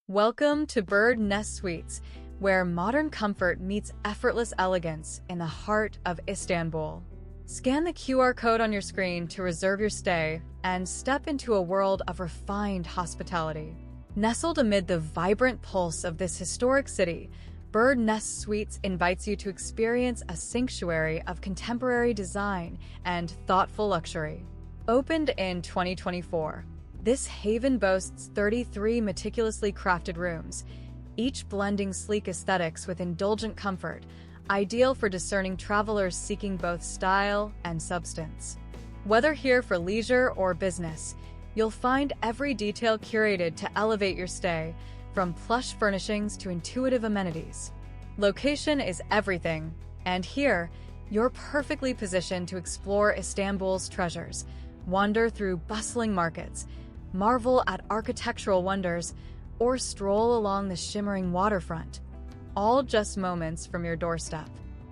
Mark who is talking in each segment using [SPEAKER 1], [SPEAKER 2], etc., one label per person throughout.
[SPEAKER 1] Welcome to Bird Nest Suites, where modern comfort meets effortless elegance in the heart of Istanbul. Scan the QR code on your screen to reserve your stay and step into a world of refined hospitality. Nestled amid the vibrant pulse of this historic city, Bird Nest Suites invites you to experience a sanctuary of contemporary design and thoughtful luxury. Opened in 2024, this haven boasts 33 meticulously crafted rooms, each blending sleek aesthetics with indulgent comfort, ideal for discerning travelers seeking both style and substance. Whether here for leisure or business, you'll find every detail curated to elevate your stay, from plush furnishings to intuitive amenities. Location is everything, and here, you're perfectly positioned to explore Istanbul's treasures, wander through bustling markets, marvel at architectural wonders, or stroll along the shimmering waterfront, all just moments from your doorstep.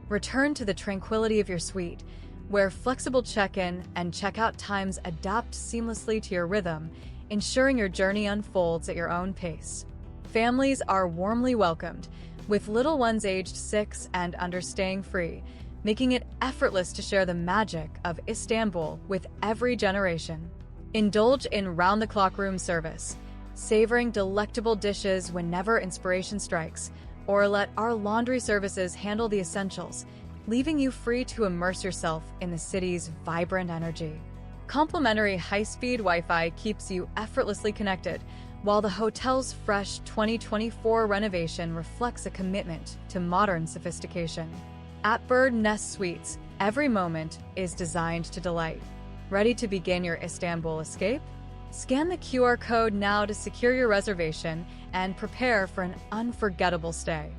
[SPEAKER 1] Return to the tranquility of your suite, where flexible check-in and check-out times adapt seamlessly to your rhythm, ensuring your journey unfolds at your own pace. Families are warmly welcomed, with little ones aged 6 and under staying free, making it effortless to share the magic of Istanbul with every generation. Indulge in round-the-clock room service, savoring delectable dishes whenever inspiration strikes, or let our laundry services handle the essentials, leaving you free to immerse yourself in the city's vibrant energy. Complimentary high-speed Wi-Fi keeps you effortlessly connected, while the hotel's fresh 2024 renovation reflects a commitment to modern sophistication. At Bird Nest Suites, every moment is designed to delight. Ready to begin your Istanbul escape? Scan the QR code now to secure your reservation and prepare for an unforgettable stay.